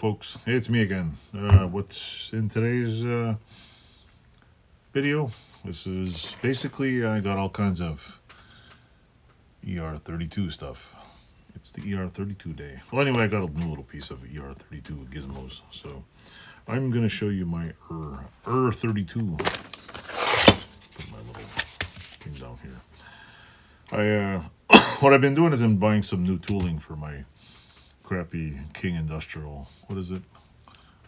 folks, hey, it's me again. What's in today's video? This is basically, I got all kinds of ER32 stuff. It's the ER32 day. Well, anyway, I got a new little piece of ER32 gizmos, so I'm going to show you my ER32. Put my little thing down here. What I've been doing is I'm buying some new tooling for my crappy King Industrial. What is it?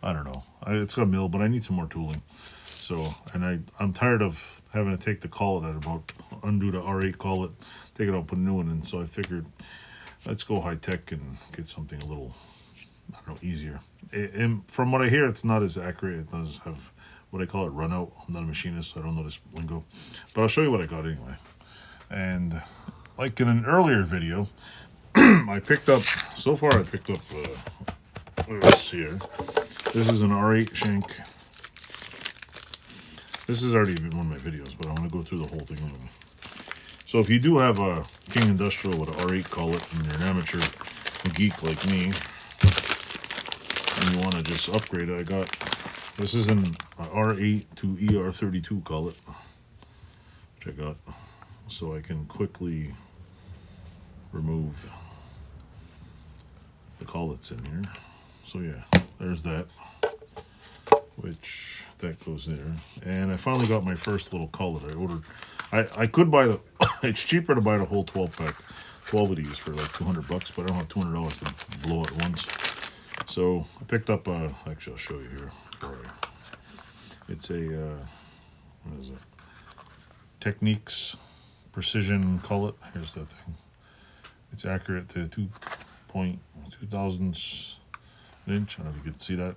I don't know. It's got a mill, but I need some more tooling. So, and I'm tired of having to take the collet out about, undo the R8 collet, take it out, put a new one in. So I figured, let's go high tech and get something a little, I don't know, easier. And from what I hear, it's not as accurate. It does have what I call it run out. I'm not a machinist, so I don't know this lingo. But I'll show you what I got anyway. And like in an earlier video, I picked up this here. This is an R8 shank. This has already been one of my videos, but I want to go through the whole thing anyway. So if you do have a King Industrial with an R8 collet and you're an amateur geek like me, and you want to just upgrade it, this is an R8 to ER32 collet, which I got, so I can quickly remove the collets in here. So yeah, there's that, which that goes there. And I finally got my first little collet. I could buy the it's cheaper to buy the whole 12 pack, 12 of these for like $200, but I don't have $200 to blow at once. So I picked up actually I'll show you here. It's a what is it? Techniques Precision Collet. Here's that thing. It's accurate to 2.2 thousandths an inch. I don't know if you could see that.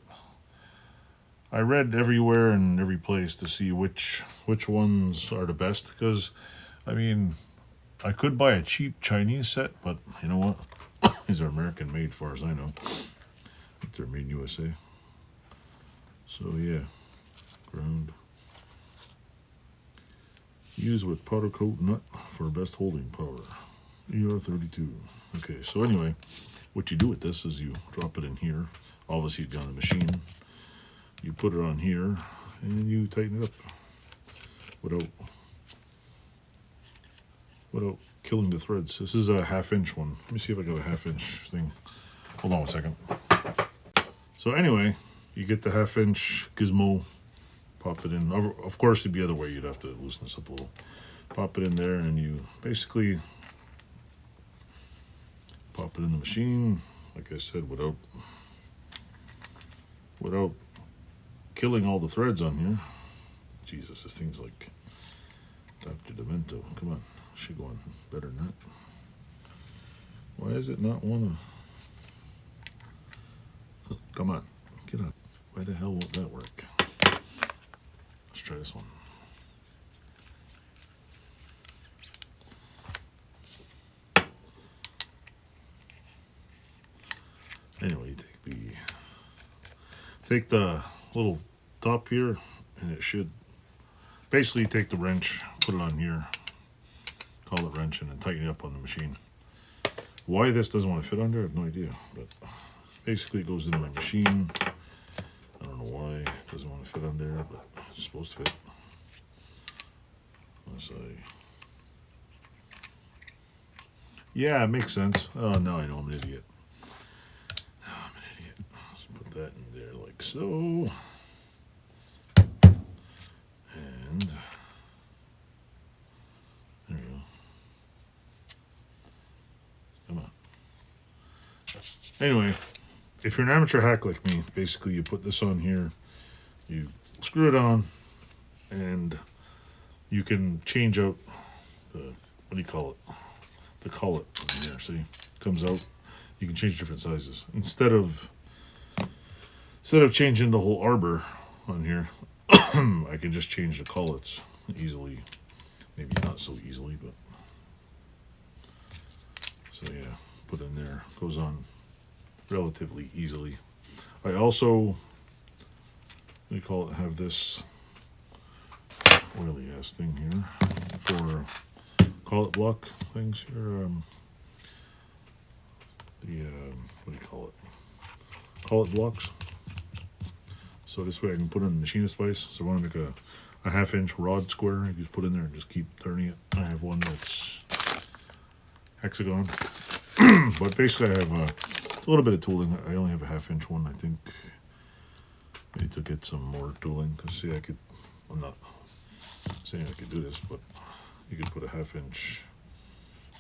I read everywhere and every place to see which ones are the best, because I mean, I could buy a cheap Chinese set, but you know what? These are American made, as far as I know. I think they're made in USA. So yeah, ground. Use with powder coat nut for best holding power. ER32. Okay, so anyway, what you do with this is you drop it in here. Obviously, you've got a machine. You put it on here, and you tighten it up without killing the threads. This is a 1/2 inch one. Let me see if I got a 1/2 inch thing. Hold on 1 second. So anyway, you get the 1/2 inch gizmo, pop it in. Of course, it'd be the other way. You'd have to loosen this up a little. Pop it in there, and you basically pop it in the machine, like I said, without killing all the threads on here. Jesus, this thing's like Dr. Demento. Come on, should go on better than that. Why is it not wanna? Come on, get up. Why the hell won't that work? Let's try this one. Anyway, you take the little top here, and it should basically take the wrench, put it on here, call it wrench, and then tighten it up on the machine. Why this doesn't want to fit on there, I have no idea, but basically it goes into my machine. I don't know why it doesn't want to fit on there, but it's supposed to fit. Yeah, it makes sense. Oh, now I know I'm an idiot. That in there like so, and there we go. Come on. Anyway, if you're an amateur hack like me, basically you put this on here, you screw it on, and you can change out the, what do you call it, the collet in there. See, it comes out. You can change different sizes instead of changing the whole arbor on here. I can just change the collets easily. Maybe not so easily, but so yeah, put in there. Goes on relatively easily. I also, what do you call it, have this oily ass thing here for collet block things here. What do you call it? collet blocks. So this way I can put in the machinist vise. So I want to make a 1/2-inch rod square. You just put in there and just keep turning it. I have one that's hexagon. But basically I have it's a little bit of tooling. I only have a 1/2-inch one. I think I need to get some more tooling. Because see, I'm not saying I could do this, but you could put a 1/2-inch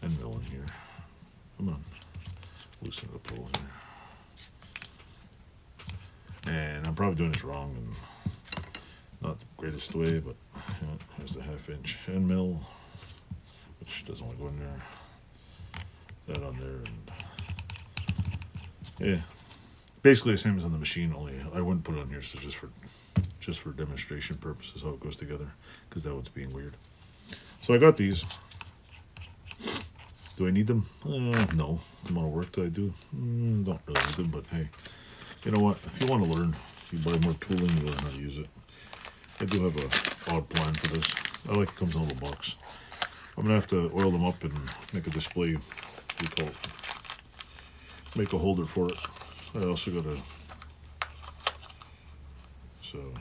end mill in here. Come on. Loosen the pulls here. And I'm probably doing this wrong and not the greatest way, but you know, here's the 1/2-inch end mill, which doesn't want to go in there. That on there, and yeah, basically the same as on the machine. Only I wouldn't put it on here, so just for demonstration purposes how it goes together, because that one's being weird. So I got these. Do I need them? No. The amount of work that I do, don't really need them. But hey, you know what? If you want to learn, if you buy more tooling, you learn how to use it. I do have a odd plan for this. I like it comes in a little box. I'm gonna have to oil them up and make a display. We call it. Make a holder for it. I also got a. So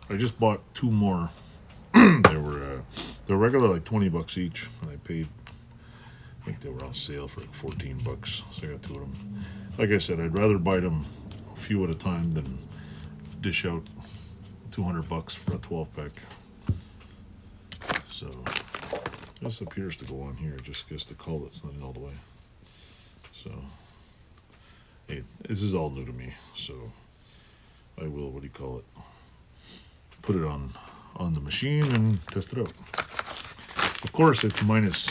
I just bought 2 more. They're regular like $20 each, and I paid. I think they were on sale for like $14, so I got 2 of them. Like I said, I'd rather buy them a few at a time than dish out $200 for a 12-pack. So this appears to go on here, just because the collet's not in all the way. So hey, this is all new to me, so I will, what do you call it, put it on the machine and test it out. Of course, it's minus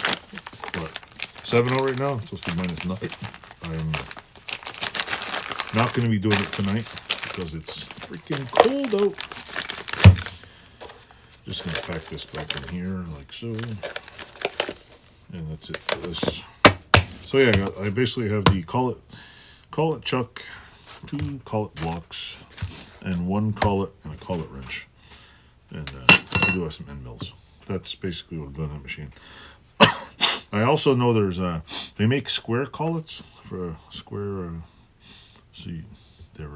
what, 7 out right now. It's supposed to be minus 9. I'm not going to be doing it tonight because it's freaking cold out. Just going to pack this back in here like so, and that's it for this. So yeah, I basically have the collet chuck, 2 collet blocks, and 1 collet and a collet wrench. And I do have some end mills. That's basically what I'm doing on that machine. I also know there's they make square collets for a square. See, they're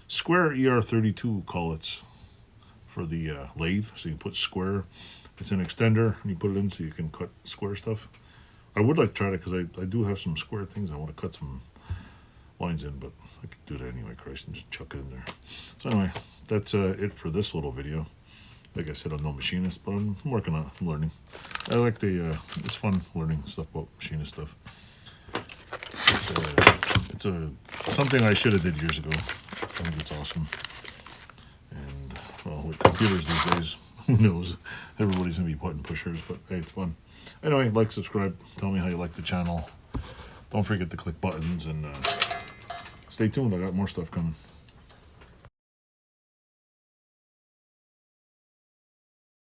square ER32 collets for the lathe. So you put square. It's an extender, and you put it in so you can cut square stuff. I would like to try it because I do have some square things I want to cut some lines in, but I could do that anyway, Christ, and just chuck it in there. So anyway, that's it for this little video. Like I said, I'm no machinist, but I'm working on it. I'm learning. I like it's fun learning stuff about machinist stuff. It's something I should have did years ago. I think it's awesome. And, well, with computers these days, who knows? Everybody's going to be button pushers, but hey, it's fun. Anyway, like, subscribe. Tell me how you like the channel. Don't forget to click buttons, and stay tuned. I got more stuff coming.